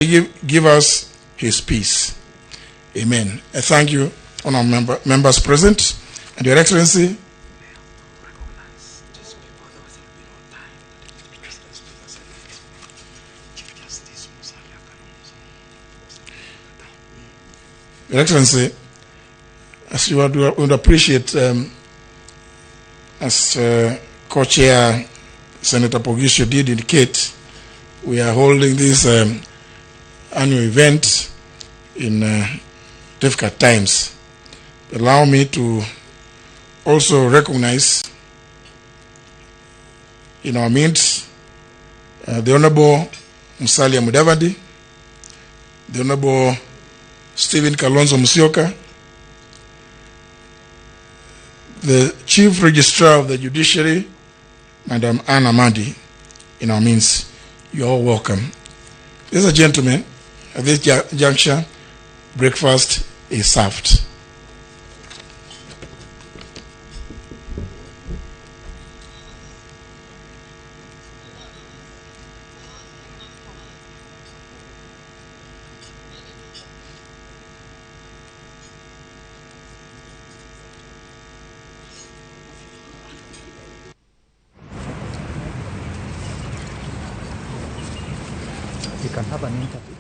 give us his peace. Amen. I thank you, honorable members present, and Your Excellency. Your Excellency, as you would appreciate, as co-chair Senator Pogisho did indicate, we are holding this annual event in difficult times. Allow me to also recognize in our midst the Honorable Musalia Mudavadi, the Honorable Stephen Kalonzo Musyoka, the Chief Registrar of the Judiciary, Madam Anna Madi, in our midst. You're all welcome. Ladies and gentlemen, at this juncture, breakfast is served. You can have an interview.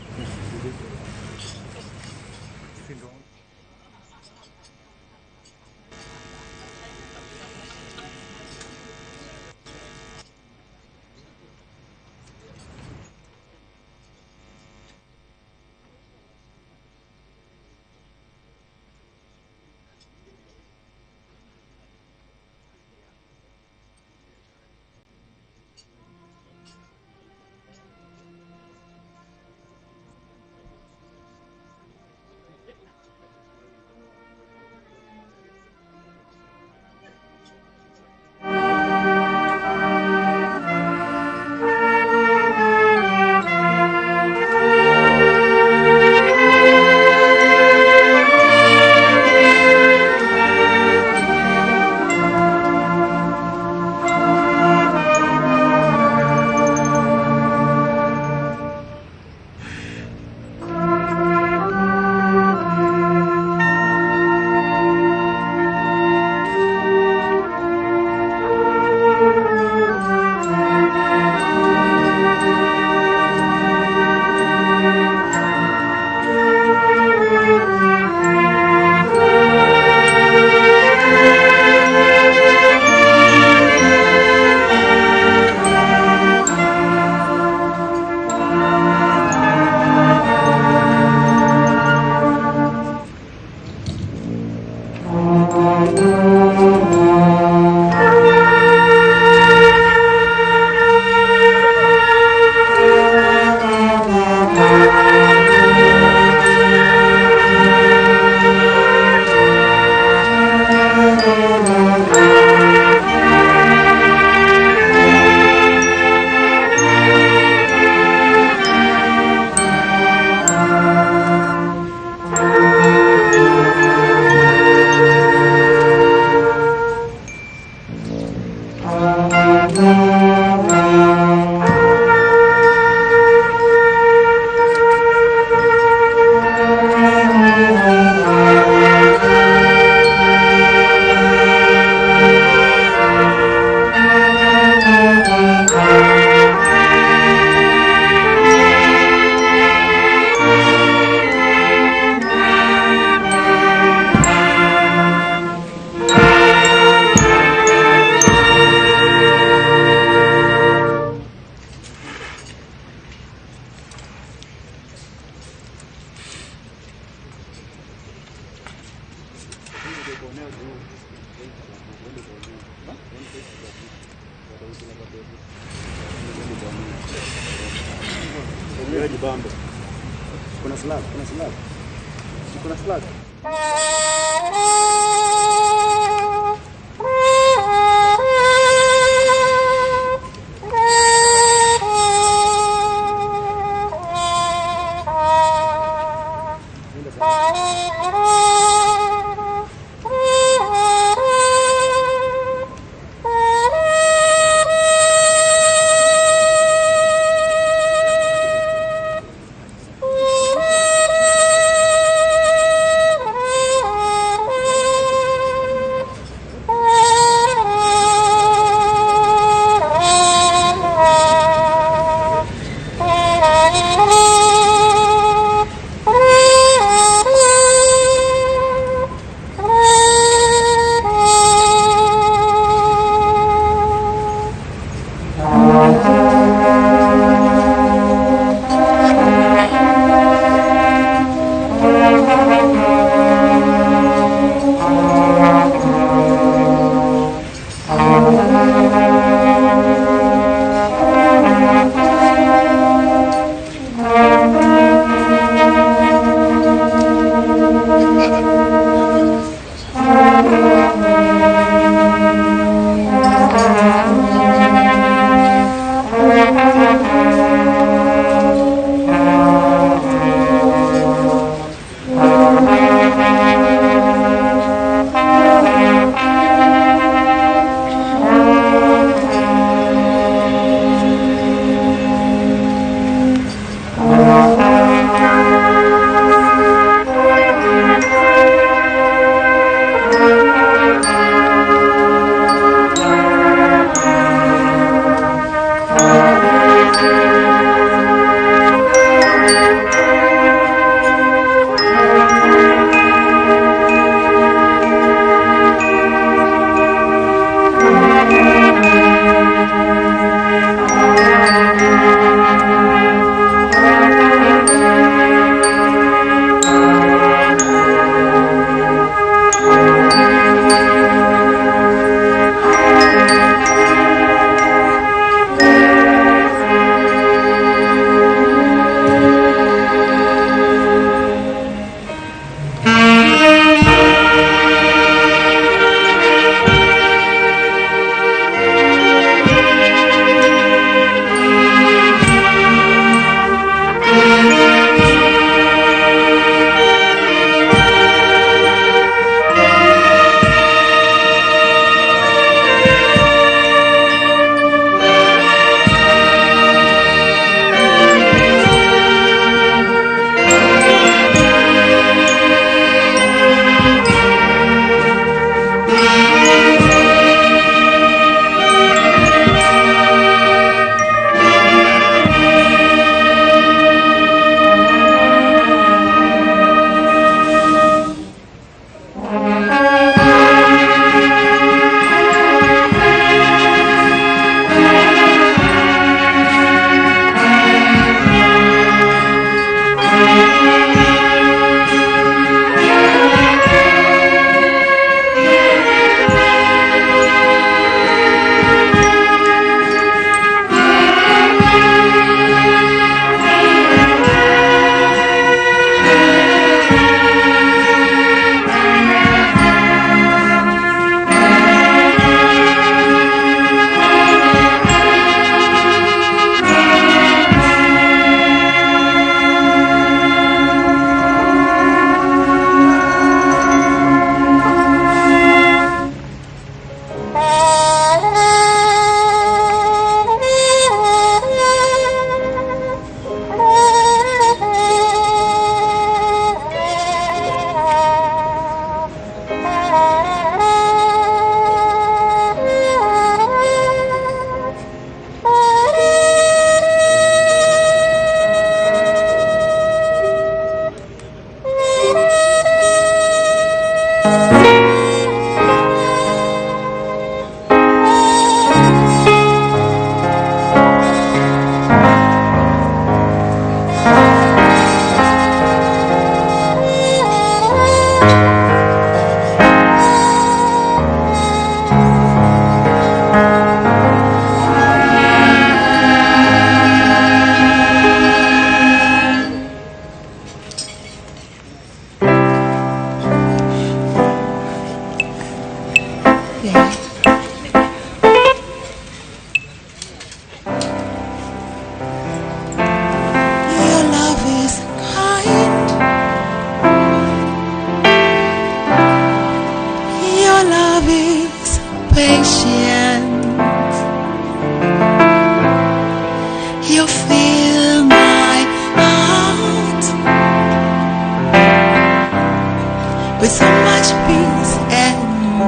with so much peace and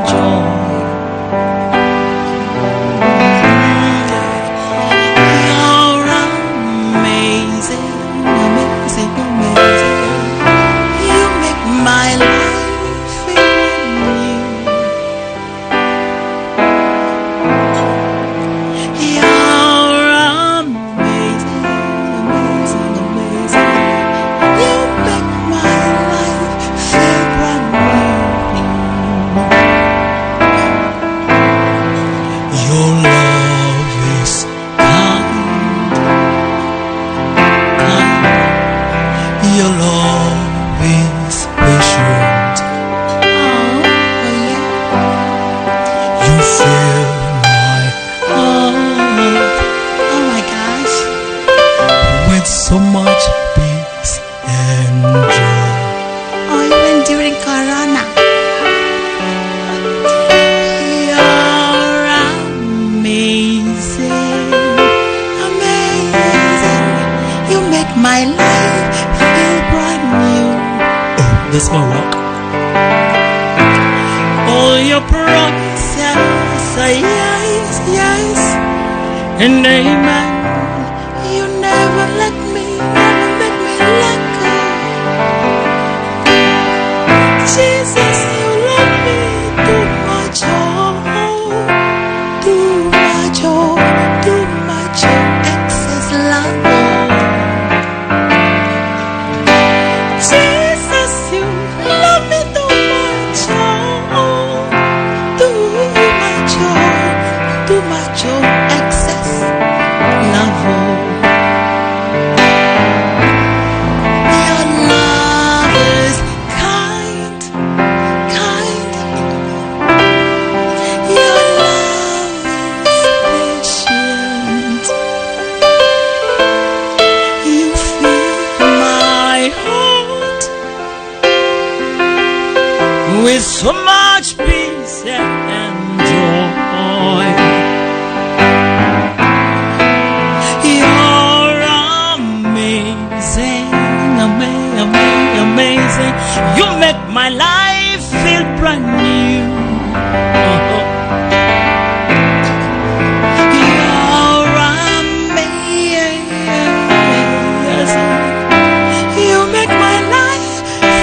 joy. You're amazing, amazing, amazing. You make my life feel new. You're amazing, amazing, amazing. You make my life feel brand new. Your love is kind, kind. Your love is patient. Oh, yeah. You fill my heart. Oh my gosh. With so much peace and joy. Oh, even during Corona. You're amazing, amazing. You make my life feel brand new. Oh, that's my work. All your promises are yes, yes, and amen. You never let me let go. Jesus, you love me too much, oh, too much, oh, too much, oh, excess love, oh. Jesus, you love me too much, oh, too much, oh, excess love, oh. Your love is kind, kind. Your love is patient. You fill my heart with so much peace and joy. You're amazing, amazing. You make my life feel brand new. You're amazing. You make my life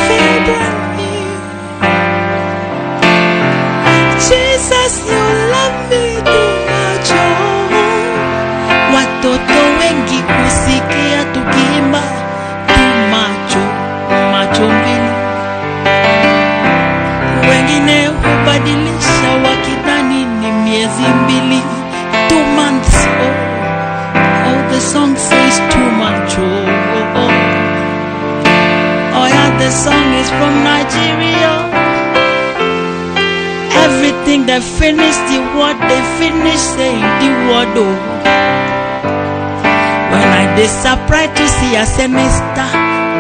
feel brand new. Jesus, you love me too much, oh. Watoto wengi kusikia tukiimba tu macho mbili. Wengine hubadilisha wakidhani ni miezi mbili. 2 months, oh. Oh, the song says too much, oh. Oh yeah, the song is from Nigeria. Everything they finish, the word they finish saying the word, oh. When I dey surprised to see a senator,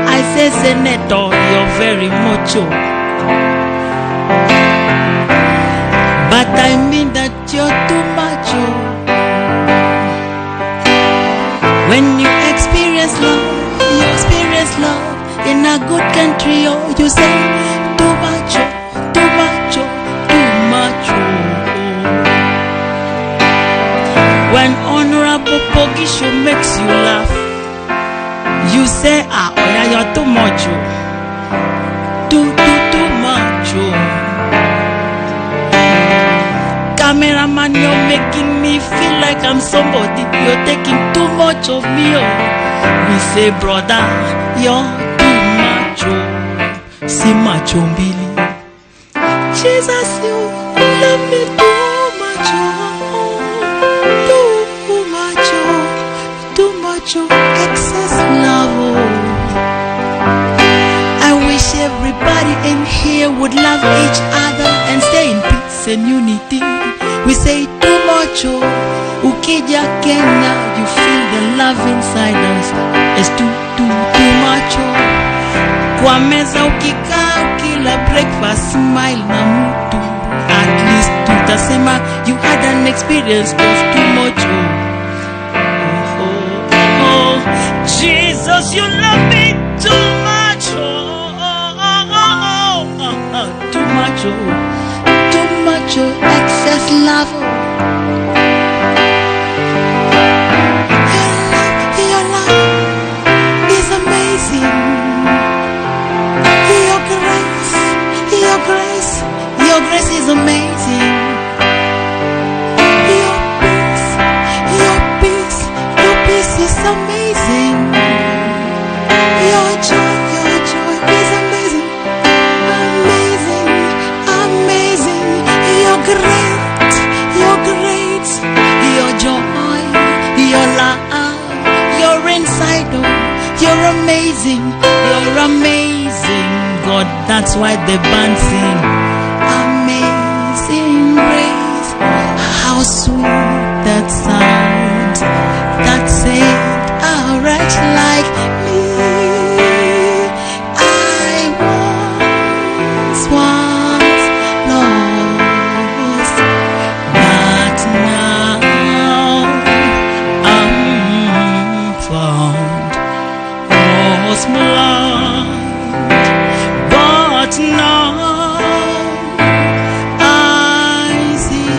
I say, Senator, you're very much, oh. But I mean that you're too much, oh. When you experience love in a good country, oh, you say, too much, oh, too much, oh, too much, oh. When Honorable Pogisho makes you laugh, you say, ah, oh yeah, you're too much, oh. Too much, oh. Cameraman, you're making me feel like I'm somebody. You're taking too much of me, oh. We say, brother, you're too much, oh. See macho mbili. Jesus, you love me too much, oh. Too much, oh. Excess love, oh. I wish everybody in here would love each other and stay in peace and unity. We say too much, oh. Ukija Kenya, you feel the love inside us. It's too much, oh. Kwa meza ukikaa ukila breakfast, smile na mtu. At least tutasema you had an experience of too much, oh. Jesus, you love me too much, oh. joy is amazing, amazing, amazing. You're great, you're great. Your joy, your love, your inside, oh, you're amazing, God. That's why the band sing, amazing grace. How sweet that sound, that saved a wretch like me. I once was lost, but now I'm found. Was blind, but now I see.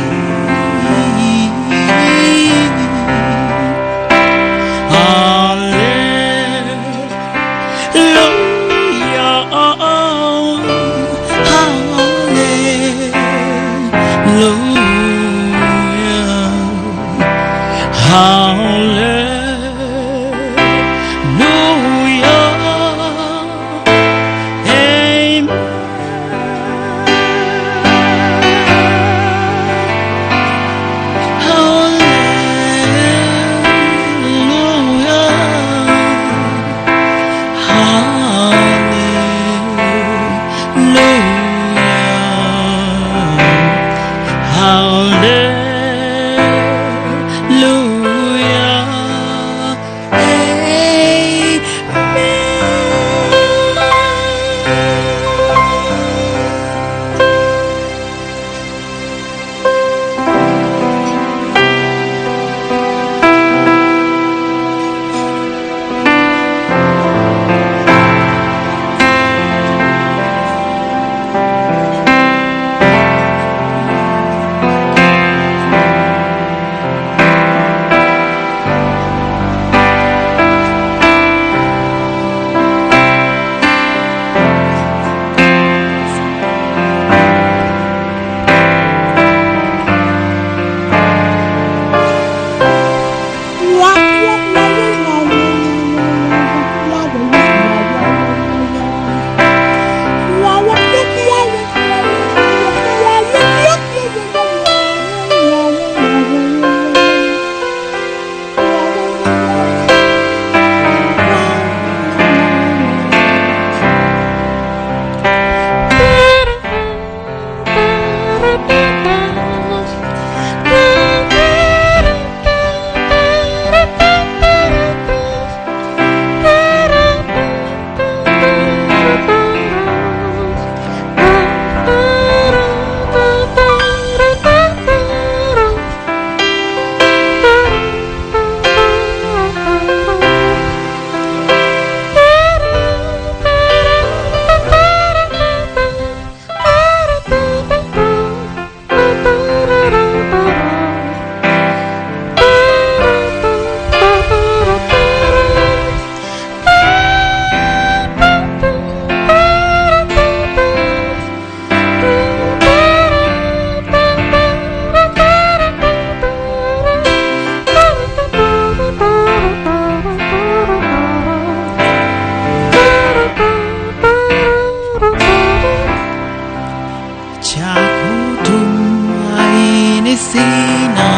sina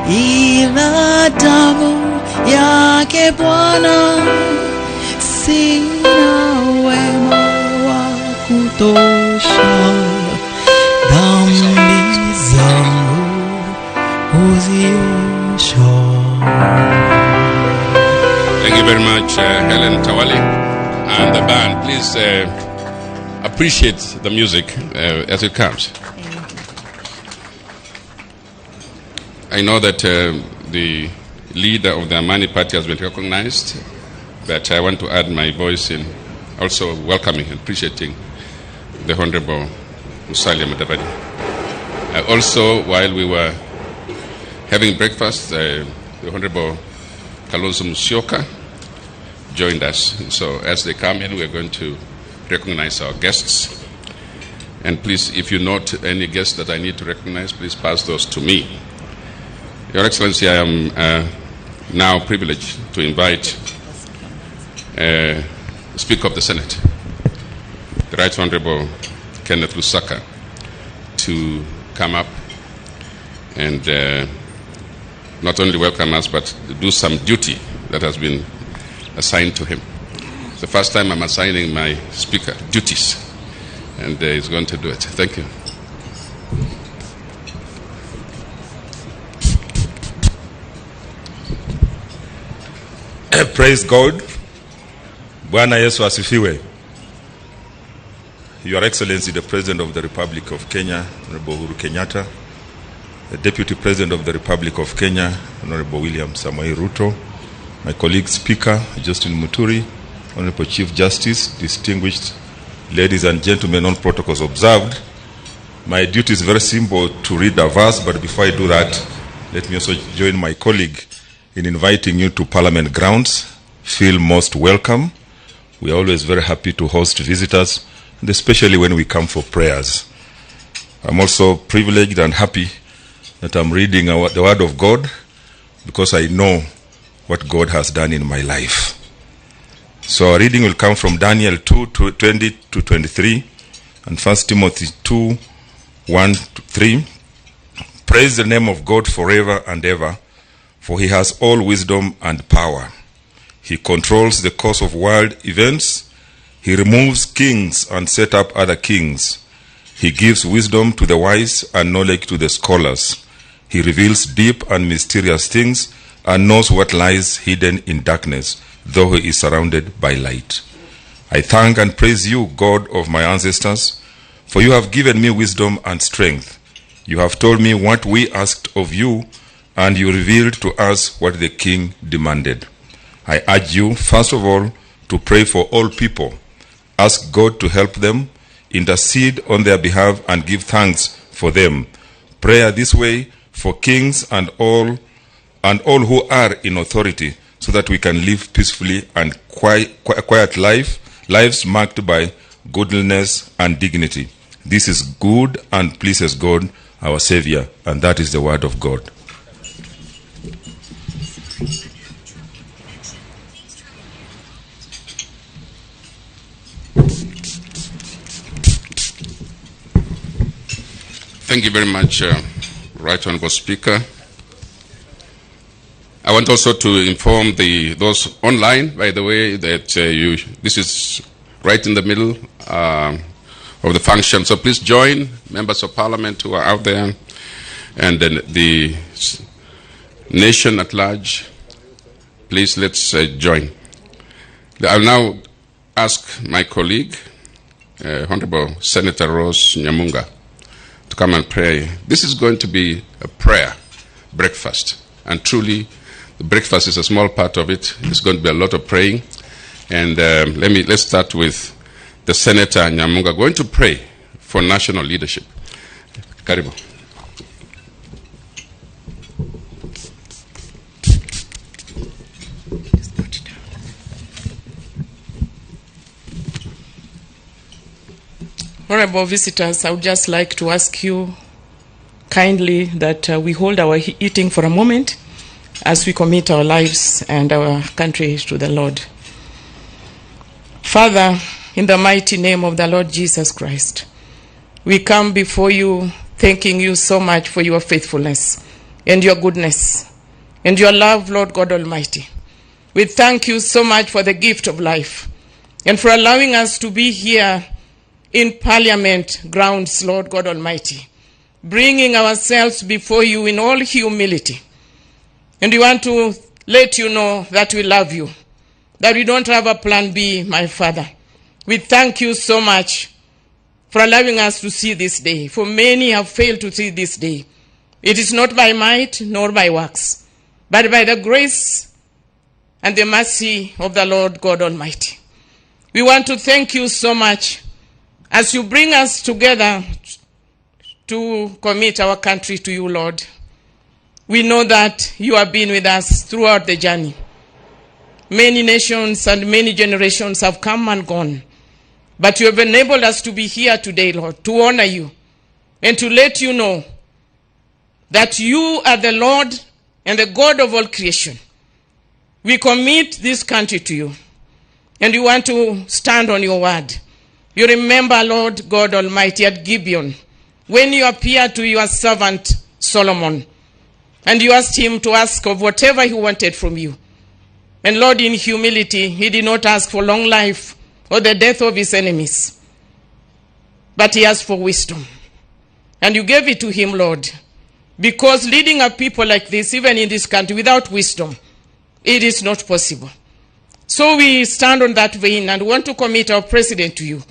ila damu yake Bwana, sina wema wa kutosha, dhambi zangu huziosha. Thank you very much, Helen Tawali and the band. Please appreciate the music as it comes. I know that the leader of the Amani Party has been recognized, but I want to add my voice in also welcoming and appreciating the Honorable Musalia Mudavadi. Also, while we were having breakfast, the Honorable Kalonzo Musyoka joined us. So as they come in, we're going to recognize our guests. And please, if you note any guests that I need to recognize, please pass those to me. Your Excellency, I am now privileged to invite Speaker of the Senate, the Right Honorable Kenneth Lusaka, to come up and not only welcome us, but do some duty that has been assigned to him. It's the first time I'm assigning my speaker duties, and he's going to do it. Thank you. Praise God. Bwana Yesu asifiwe. Your Excellency, the President of the Republic of Kenya, Honorable Uhuru Kenyatta, the Deputy President of the Republic of Kenya, Honorable William Samoei Ruto, my colleague Speaker, Justin Muturi, Honorable Chief Justice, distinguished ladies and gentlemen, all protocols observed. My duty is very simple, to read a verse, but before I do that, let me also join my colleague in inviting you to Parliament grounds. Feel most welcome. We are always very happy to host visitors, and especially when we come for prayers. I'm also privileged and happy that I'm reading the Word of God, because I know what God has done in my life. So our reading will come from Daniel 2:20-23 and 1 Timothy 2:1-3. Praise the name of God forever and ever, for he has all wisdom and power. He controls the course of world events. He removes kings and sets up other kings. He gives wisdom to the wise and knowledge to the scholars. He reveals deep and mysterious things and knows what lies hidden in darkness, though he is surrounded by light. I thank and praise you, God of my ancestors, for you have given me wisdom and strength. You have told me what we asked of you, and you revealed to us what the king demanded. I urge you, first of all, to pray for all people. Ask God to help them, intercede on their behalf, and give thanks for them. Prayer this way for kings and all who are in authority, so that we can live peacefully and quiet lives marked by goodness and dignity. This is good and pleases God, our Savior, and that is the word of God. Thank you very much, Right Honorable Speaker. I want also to inform those online, by the way, that this is right in the middle of the function. So please join members of Parliament who are out there, and then the nation at large. Please, let's join. I'll now ask my colleague, Honorable Senator Rose Nyamunga, to come and pray. This is going to be a prayer breakfast, and truly the breakfast is a small part of it. It's going to be a lot of praying, and let's start with the Senator Nyamunga going to pray for national leadership. Karibu. Honorable visitors, I would just like to ask you kindly that we hold our eating for a moment as we commit our lives and our country to the Lord. Father, in the mighty name of the Lord Jesus Christ, we come before you thanking you so much for your faithfulness and your goodness and your love, Lord God Almighty. We thank you so much for the gift of life and for allowing us to be here in Parliament grounds, Lord God Almighty, bringing ourselves before you in all humility. And we want to let you know that we love you, that we don't have a plan B, my Father. We thank you so much for allowing us to see this day, for many have failed to see this day. It is not by might nor by works, but by the grace and the mercy of the Lord God Almighty. We want to thank you so much as you bring us together to commit our country to you, Lord. We know that you have been with us throughout the journey. Many nations and many generations have come and gone, but you have enabled us to be here today, Lord, to honor you and to let you know that you are the Lord and the God of all creation. We commit this country to you. and you want to stand on your word. You remember, Lord God Almighty, at Gibeon, when you appeared to your servant Solomon, and you asked him to ask of whatever he wanted from you. And Lord, in humility, he did not ask for long life or the death of his enemies, but he asked for wisdom. And you gave it to him, Lord, because leading a people like this, even in this country, without wisdom, it is not possible. So we stand on that vein and want to commit our president to you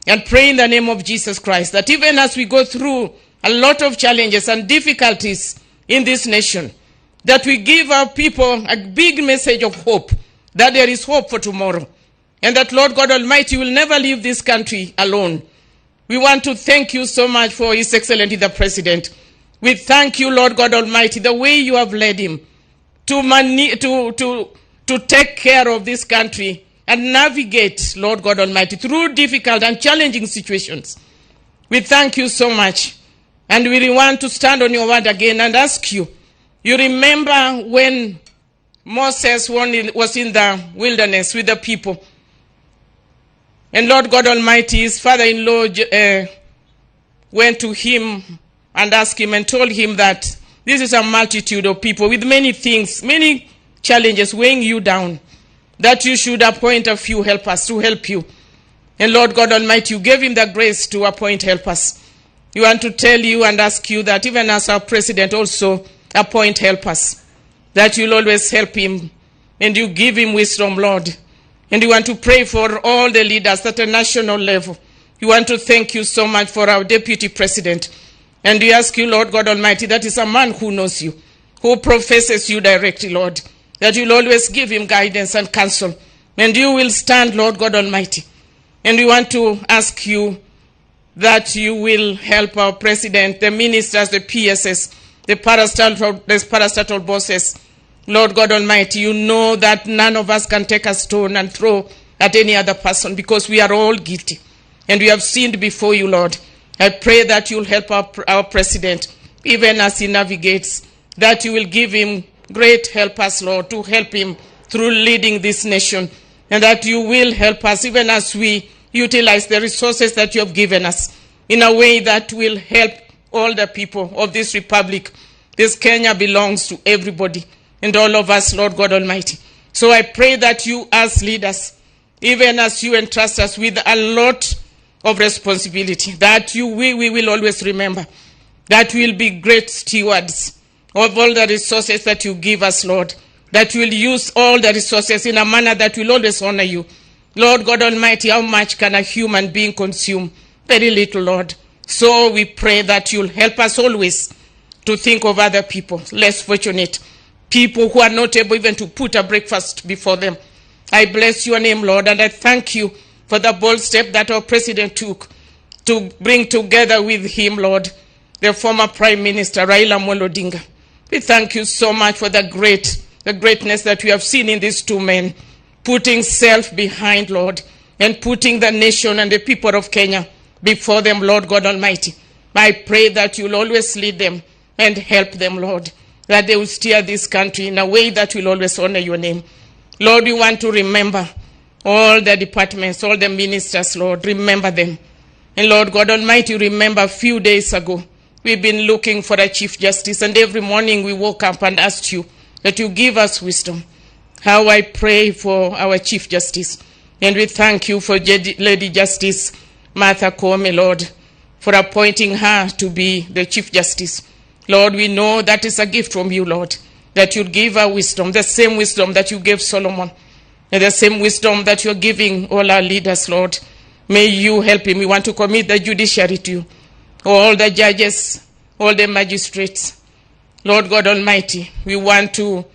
and pray in the name of Jesus Christ that even as we go through a lot of challenges and difficulties in this nation, that we give our people a big message of hope, that there is hope for tomorrow, and that Lord God Almighty will never leave this country alone. We want to thank you so much for His Excellency the President. We thank you, Lord God Almighty, the way you have led him to take care of this country and navigate, Lord God Almighty, through difficult and challenging situations. We thank you so much. And we want to stand on your word again and ask you. You remember when Moses was in the wilderness with the people. And Lord God Almighty, his father-in-law went to him and asked him and told him that this is a multitude of people with many things, many challenges weighing you down, that you should appoint a few helpers to help you. And Lord God Almighty, you gave him the grace to appoint helpers. We want to tell you and ask you that even as our president also appoint helpers, that you'll always help him and you give him wisdom, Lord. And we want to pray for all the leaders at a national level. We want to thank you so much for our deputy president. And we ask you, Lord God Almighty, that is a man who knows you, who professes you directly, Lord, that you'll always give him guidance and counsel. And you will stand, Lord God Almighty. And we want to ask you that you will help our president, the ministers, the PSS, the parastatal bosses. Lord God Almighty, you know that none of us can take a stone and throw at any other person because we are all guilty. And we have sinned before you, Lord. I pray that you'll help our president, even as he navigates, that you will give him great helpers, Lord, to help him through leading this nation. And that you will help us, even as we utilize the resources that you have given us in a way that will help all the people of this republic. This Kenya belongs to everybody and all of us, Lord God Almighty. So I pray that you as leaders, even as you entrust us with a lot of responsibility, that we will always remember that we will be great stewards of all the resources that you give us, Lord, that we will use all the resources in a manner that will always honor you. Lord God Almighty, how much can a human being consume? Very little, Lord. So we pray that you'll help us always to think of other people, less fortunate, people who are not able even to put a breakfast before them. I bless your name, Lord, and I thank you for the bold step that our president took to bring together with him, Lord, the former Prime Minister, Raila Amolo Odinga. We thank you so much for the greatness that we have seen in these two men, putting self behind, Lord, and putting the nation and the people of Kenya before them, Lord God Almighty. I pray that you'll always lead them and help them, Lord, that they will steer this country in a way that will always honor your name. Lord, we want to remember all the departments, all the ministers, Lord, remember them. And Lord God Almighty, remember a few days ago, we've been looking for a Chief Justice, and every morning we woke up and asked you that you give us wisdom. How I pray for our Chief Justice. And we thank you for Lady Justice Martha Koome, Lord, for appointing her to be the Chief Justice. Lord, we know that is a gift from you, Lord, that you give her wisdom, the same wisdom that you gave Solomon, and the same wisdom that you're giving all our leaders, Lord. May you help him. We want to commit the judiciary to you, all the judges, all the magistrates. Lord God Almighty, we want to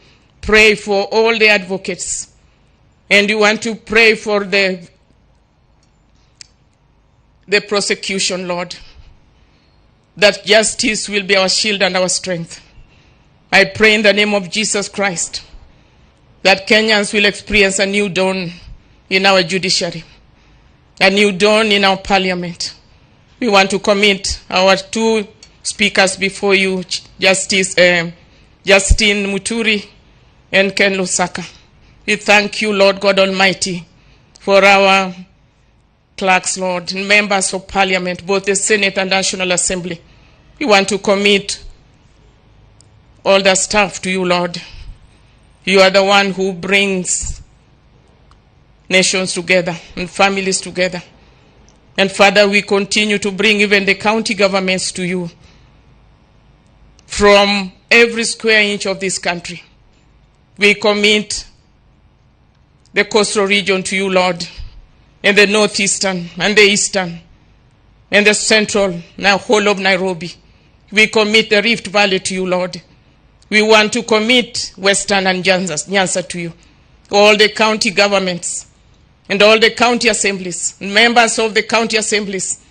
pray for all the advocates, and we want to pray for the prosecution, Lord, that justice will be our shield and our strength. I pray in the name of Jesus Christ that Kenyans will experience a new dawn in our judiciary, a new dawn in our parliament. We want to commit our two speakers before you, Justine Muturi and Ken Lusaka. We thank you, Lord God Almighty, for our clerks, Lord, and members of Parliament, both the Senate and National Assembly. We want to commit all the staff to you, Lord. You are the one who brings nations together and families together. And Father, we continue to bring even the county governments to you from every square inch of this country. We commit the coastal region to you, Lord, and the northeastern and the eastern and the central, now whole of Nairobi. We commit the Rift Valley to you, Lord. We want to commit Western and Nyanza to you. All the county governments and all the county assemblies, members of the county assemblies.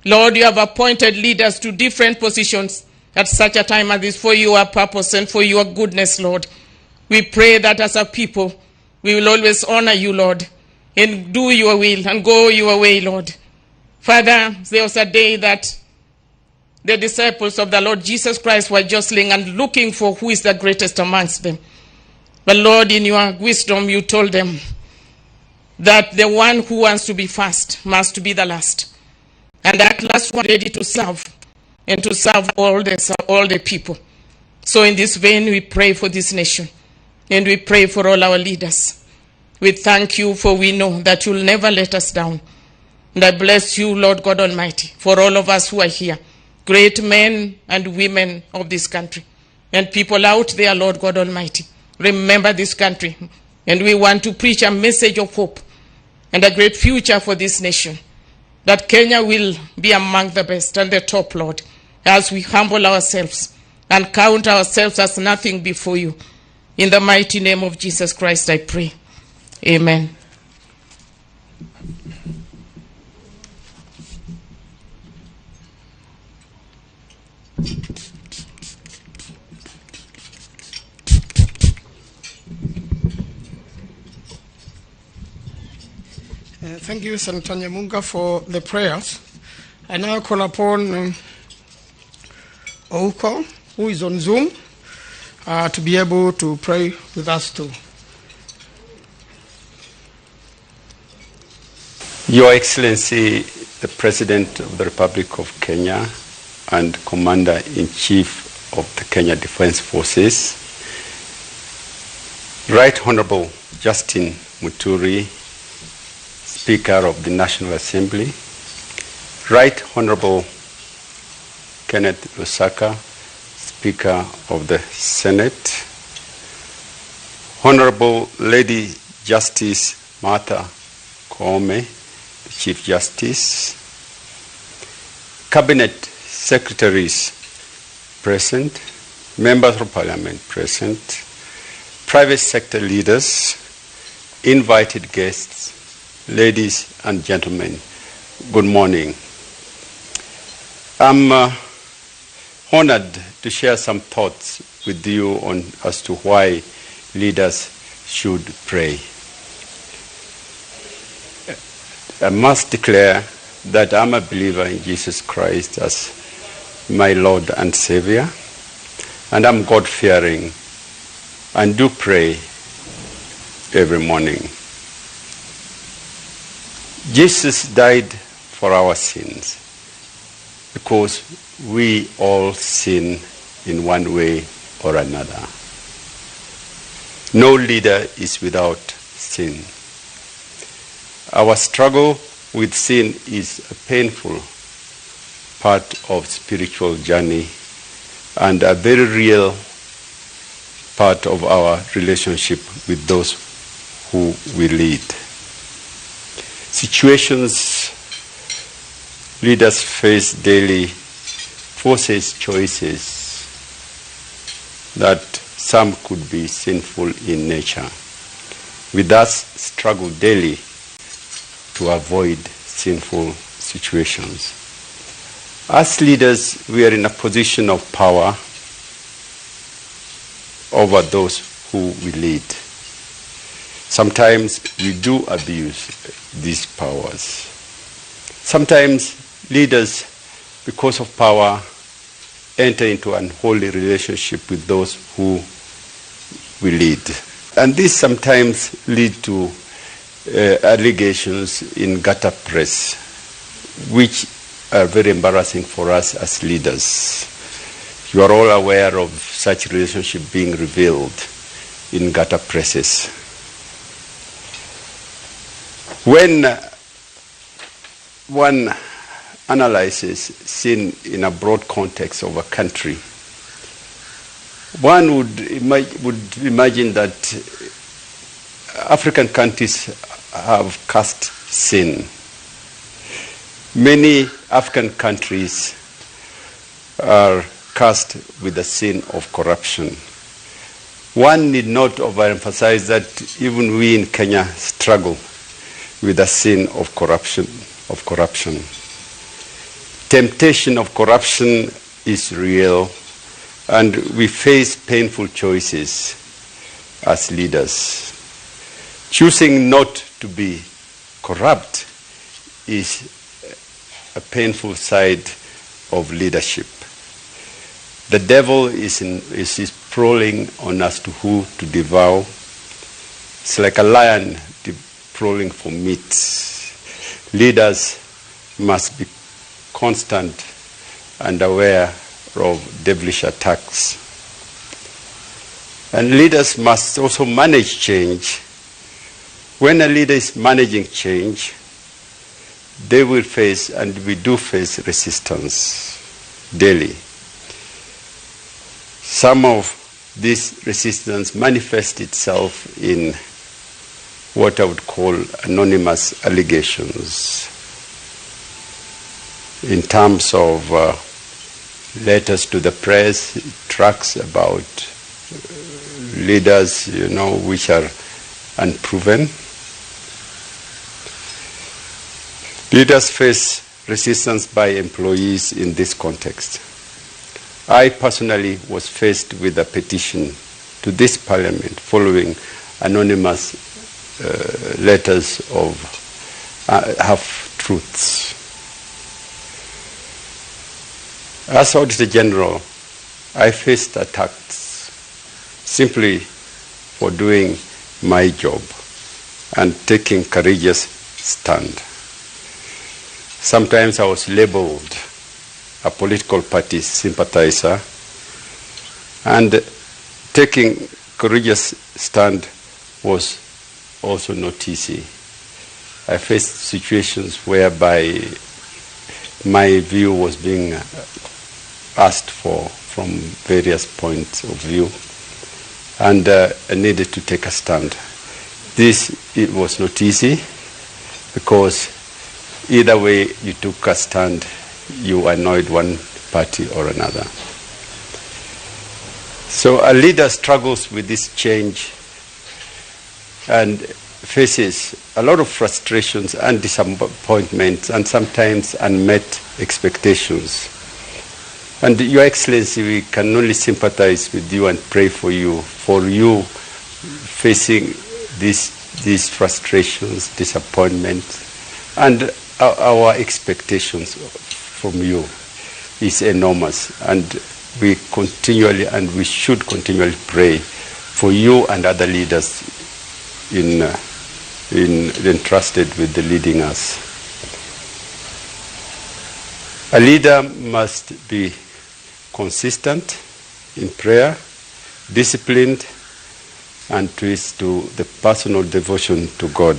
Lord, you have appointed leaders to different positions at such a time as this for your purpose and for your goodness, Lord. We pray that as a people, we will always honor you, Lord, and do your will and go your way, Lord. Father, there was a day that the disciples of the Lord Jesus Christ were jostling and looking for who is the greatest amongst them. But Lord, in your wisdom, you told them that the one who wants to be first must be the last. And that last one ready to serve and to serve all the people. So in this vein, we pray for this nation and we pray for all our leaders. We thank you, for we know that you'll never let us down. And I bless you, Lord God Almighty, for all of us who are here, great men and women of this country, and people out there, Lord God Almighty. Remember this country, and we want to preach a message of hope and a great future for this nation, that Kenya will be among the best and the top, Lord, as we humble ourselves and count ourselves as nothing before you. In the mighty name of Jesus Christ, I pray. Amen. Thank you, Senator Nyamunga, for the prayers. I now call upon Ouko, who is on Zoom, to be able to pray with us too. Your Excellency, the President of the Republic of Kenya and Commander-in-Chief of the Kenya Defense Forces, Right Honorable Justin Muturi, Speaker of the National Assembly, Right Honorable Kenneth Lusaka, Speaker of the Senate, Honorable Lady Justice Martha Koome, the Chief Justice, Cabinet Secretaries present, Members of Parliament present, private sector leaders, invited guests, ladies and gentlemen, good morning. I'm honored to share some thoughts with you as to why leaders should pray. I must declare that I'm a believer in Jesus Christ as my Lord and Savior, and I'm God-fearing and do pray every morning. Jesus died for our sins because we all sin in one way or another. No leader is without sin. Our struggle with sin is a painful part of spiritual journey and a very real part of our relationship with those who we lead. Situations leaders face daily forces choices that some could be sinful in nature. We thus struggle daily to avoid sinful situations. As leaders, we are in a position of power over those who we lead. Sometimes we do abuse these powers. Sometimes leaders, because of power, enter into an unholy relationship with those who we lead. And this sometimes leads to allegations in gutter press, which are very embarrassing for us as leaders. You are all aware of such relationship being revealed in gutter presses. When one analyzes sin in a broad context of a country, one would imagine that African countries have cast sin. Many African countries are cast with the sin of corruption. One need not overemphasize that even we in Kenya struggle with the sin of corruption. Temptation of corruption is real, and we face painful choices as leaders. Choosing not to be corrupt is a painful side of leadership. The devil is prowling on us to who to devour. It's like a lion prowling for meat. Leaders must be constant and aware of devilish attacks. And leaders must also manage change. When a leader is managing change, they will face, and we do face, resistance daily. Some of this resistance manifests itself in what I would call anonymous allegations, in terms of letters to the press, tracts about leaders, which are unproven. Leaders face resistance by employees in this context. I personally was faced with a petition to this parliament following anonymous letters of half-truths. As Auditor General, I faced attacks simply for doing my job and taking courageous stand. Sometimes I was labeled a political party sympathizer, and taking courageous stand was also not easy. I faced situations whereby my view was being asked for from various points of view, and I needed to take a stand. It was not easy, because either way you took a stand, you annoyed one party or another. So a leader struggles with this change and faces a lot of frustrations and disappointments, and sometimes unmet expectations. And Your Excellency, we can only sympathize with you and pray for you facing these frustrations, disappointments, and our expectations from you is enormous. And we should continually pray for you and other leaders entrusted with the leading us. A leader must be consistent in prayer, disciplined, and to the personal devotion to God.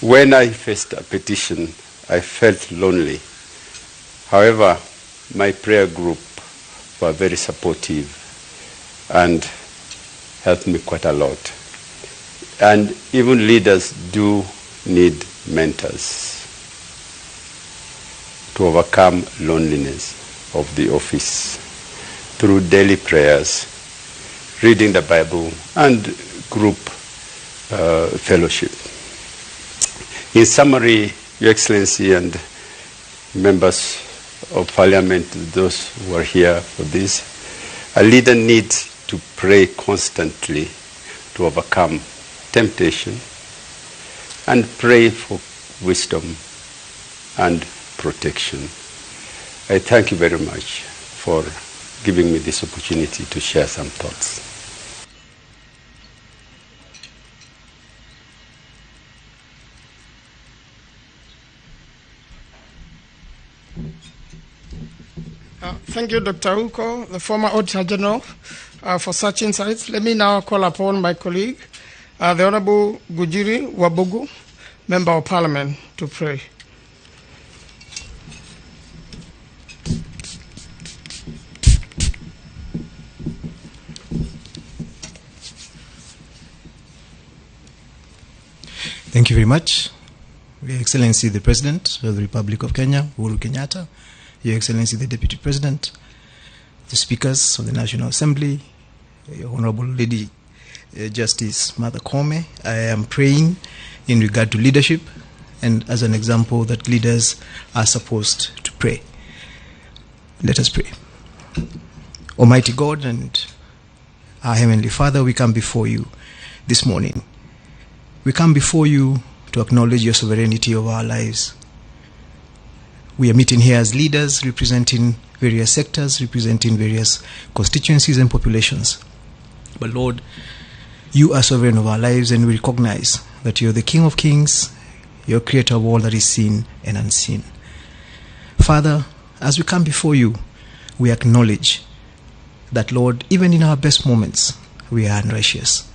When I faced a petition, I felt lonely. However, my prayer group were very supportive and helped me quite a lot. And even leaders do need mentors to overcome loneliness of the office through daily prayers, reading the Bible, and group fellowship. In summary, Your Excellency and members of Parliament, those who are here for this, a leader needs to pray constantly to overcome temptation and pray for wisdom and protection. I thank you very much for giving me this opportunity to share some thoughts. Thank you, Dr. Uko, the former Auditor General, for such insights. Let me now call upon my colleague, the Honorable Gujiri Wabugu, Member of Parliament, to pray. Thank you very much. Your Excellency the President of the Republic of Kenya, Bũrũri Gwĩtana, Your Excellency the Deputy President, the Speakers of the National Assembly, Your Honorable Lady Justice Martha Koome, I am praying in regard to leadership and as an example that leaders are supposed to pray. Let us pray. Almighty God and our Heavenly Father, we come before you this morning. We come before you to acknowledge your sovereignty over our lives. We are meeting here as leaders representing various sectors, representing various constituencies and populations. But Lord, you are sovereign of our lives, and we recognize that you're the King of Kings, you're creator of all that is seen and unseen. Father, as we come before you, we acknowledge that, Lord, even in our best moments, we are unrighteous,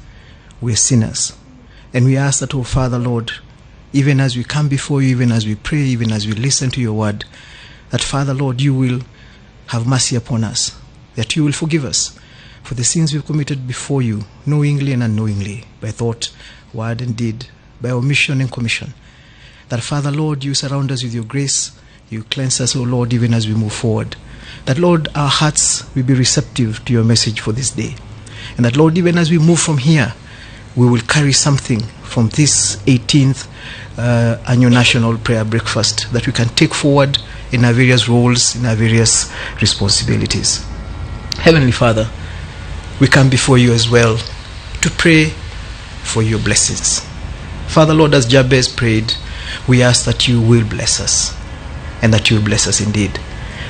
we are sinners. And we ask that, oh Father, Lord, even as we come before you, even as we pray, even as we listen to your word, that, Father, Lord, you will have mercy upon us, that you will forgive us for the sins we've committed before you, knowingly and unknowingly, by thought, word, and deed, by omission and commission. That, Father, Lord, you surround us with your grace, you cleanse us, oh Lord, even as we move forward. That, Lord, our hearts will be receptive to your message for this day. And that, Lord, even as we move from here, we will carry something from this 18th annual National Prayer Breakfast that we can take forward in our various roles, in our various responsibilities. Heavenly Father, we come before you as well to pray for your blessings. Father, Lord, as Jabez prayed, we ask that you will bless us, and that you will bless us indeed.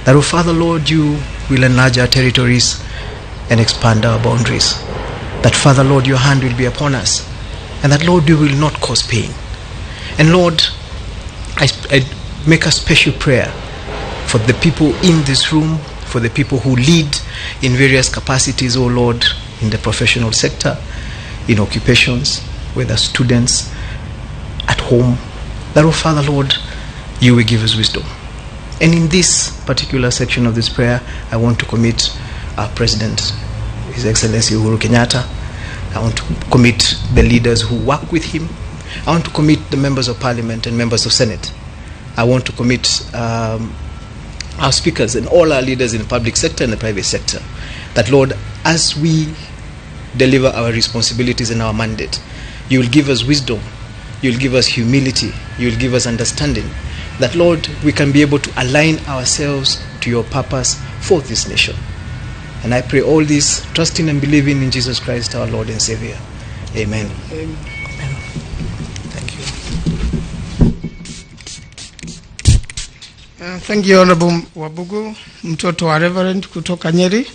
That, oh Father, Lord, you will enlarge our territories and expand our boundaries. That, Father, Lord, your hand will be upon us, and that, Lord, you will not cause pain. And Lord, I make a special prayer for the people in this room, for the people who lead in various capacities, oh Lord, in the professional sector, in occupations, whether students, at home, that, oh Father, Lord, you will give us wisdom. And in this particular section of this prayer, I want to commit our President, His Excellency Uhuru Kenyatta. I want to commit the leaders who work with him. I want to commit the members of Parliament and members of Senate. I want to commit our speakers and all our leaders in the public sector and the private sector. That, Lord, as we deliver our responsibilities and our mandate, you will give us wisdom, you will give us humility, you will give us understanding. That, Lord, we can be able to align ourselves to your purpose for this nation. And I pray all this, trusting and believing in Jesus Christ, our Lord and Savior. Amen. Amen. Thank you. Thank you, Honorable Wabugu, mtoto wa Reverend kutoka Nyeri.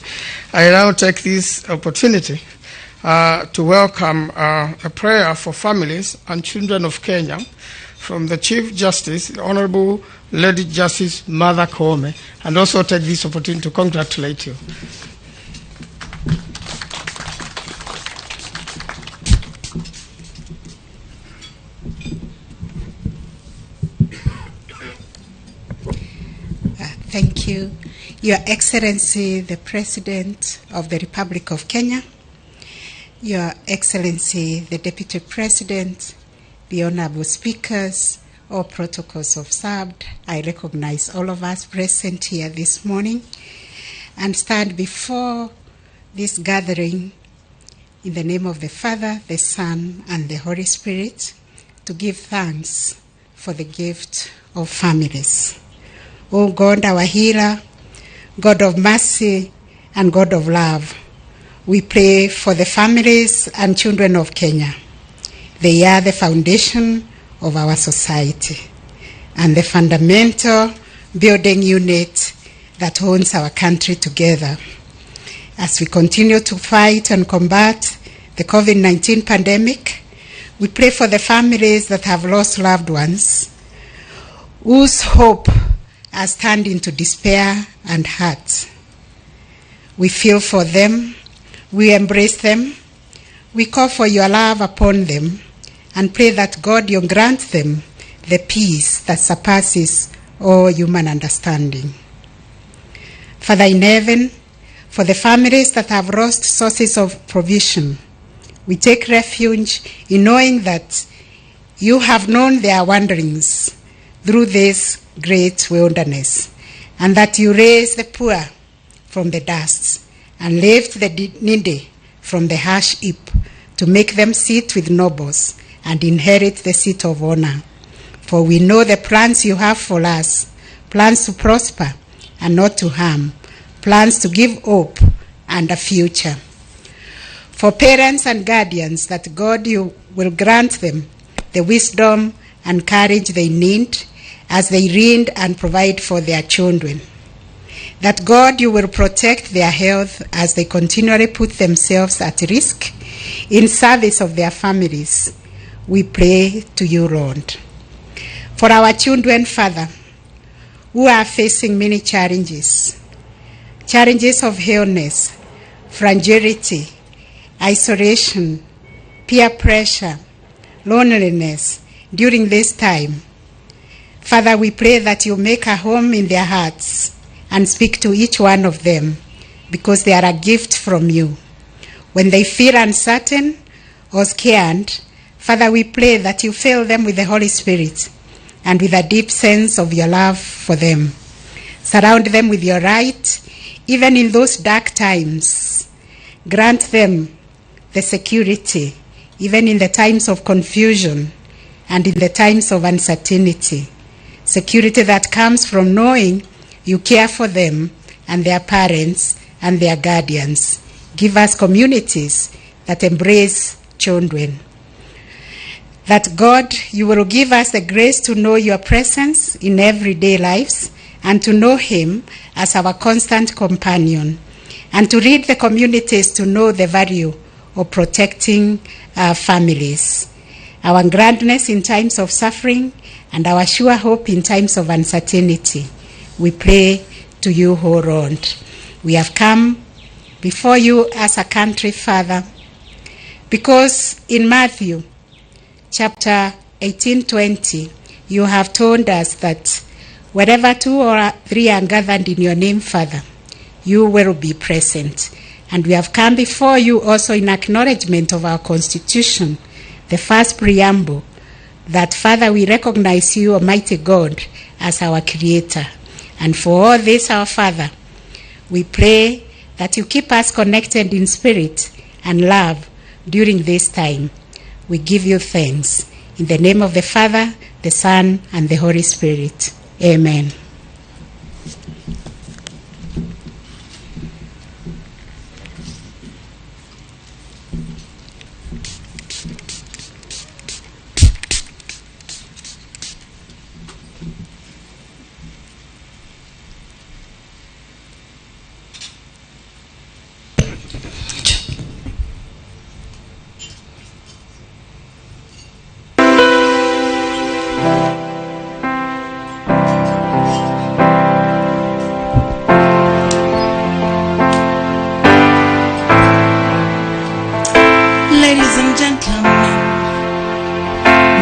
I now take this opportunity to welcome a prayer for families and children of Kenya from the Chief Justice, the Honorable Lady Justice Martha Koome, and also take this opportunity to congratulate you. Thank you. Your Excellency, the President of the Republic of Kenya, Your Excellency, the Deputy President, the Honorable Speakers, all protocols observed, I recognize all of us present here this morning and stand before this gathering in the name of the Father, the Son, and the Holy Spirit to give thanks for the gift of families. O God, our healer, God of mercy, and God of love, we pray for the families and children of Kenya. They are the foundation of our society and the fundamental building unit that holds our country together. As we continue to fight and combat the COVID-19 pandemic, we pray for the families that have lost loved ones, whose hope has turned into despair and hurt. We feel for them, we embrace them, we call for your love upon them, and pray that God, you grant them the peace that surpasses all human understanding. Father in heaven, for the families that have lost sources of provision, we take refuge in knowing that you have known their wanderings through this great wilderness, and that you raise the poor from the dust and lift the needy from the harsh heap to make them sit with nobles and inherit the seat of honor. For we know the plans you have for us, plans to prosper and not to harm, plans to give hope and a future. For parents and guardians, that God, you will grant them the wisdom and courage they need as they read and provide for their children. That God, you will protect their health as they continually put themselves at risk in service of their families. We pray to you, Lord. For our children, Father, who are facing many challenges of illness, fragility, isolation, peer pressure, loneliness during this time. Father, we pray that you make a home in their hearts and speak to each one of them, because they are a gift from you. When they feel uncertain or scared, Father, we pray that you fill them with the Holy Spirit and with a deep sense of your love for them. Surround them with your light, even in those dark times. Grant them the security, even in the times of confusion and in the times of uncertainty. Security that comes from knowing you care for them and their parents and their guardians. Give us communities that embrace children. That God, you will give us the grace to know your presence in everyday lives and to know him as our constant companion, and to lead the communities to know the value of protecting our families, our gladness in times of suffering, and our sure hope in times of uncertainty. We pray to you, O Lord. We have come before you as a country, Father, because in Matthew chapter 18:20, you have told us that wherever 2 or 3 are gathered in your name, Father, you will be present. And we have come before you also in acknowledgement of our Constitution, the first preamble, that, Father, we recognize you, Almighty God, as our Creator. And for all this, our Father, we pray that you keep us connected in spirit and love during this time. We give you thanks. In the name of the Father, the Son, and the Holy Spirit. Amen. Ladies and gentlemen,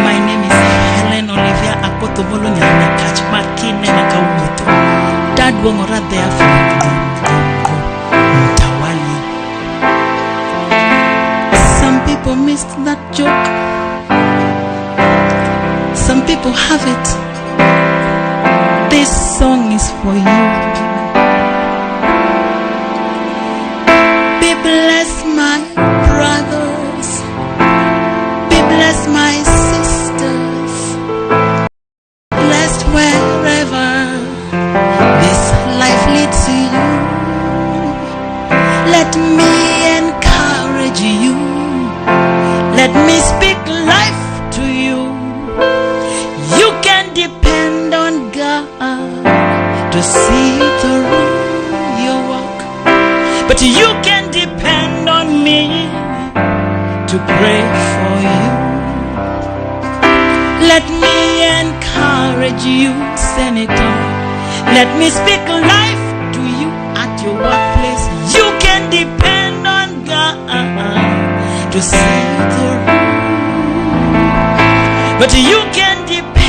my name is Helen Olivia Akoto Bolonyana Kachmarkine Nakawuto. Dad Wongora there from Mtawali. Some people missed that joke. Some people have it. This song is for you. Be blessed, my brothers. Be blessed, my sisters. Blessed wherever this life leads you. Let me encourage you. Let me speak life to you. You can depend on God to see through your work, but you can depend on me to pray for you. Let me encourage you, Senator. Let me speak life to you at your workplace. You can depend on God to see you through. But you can depend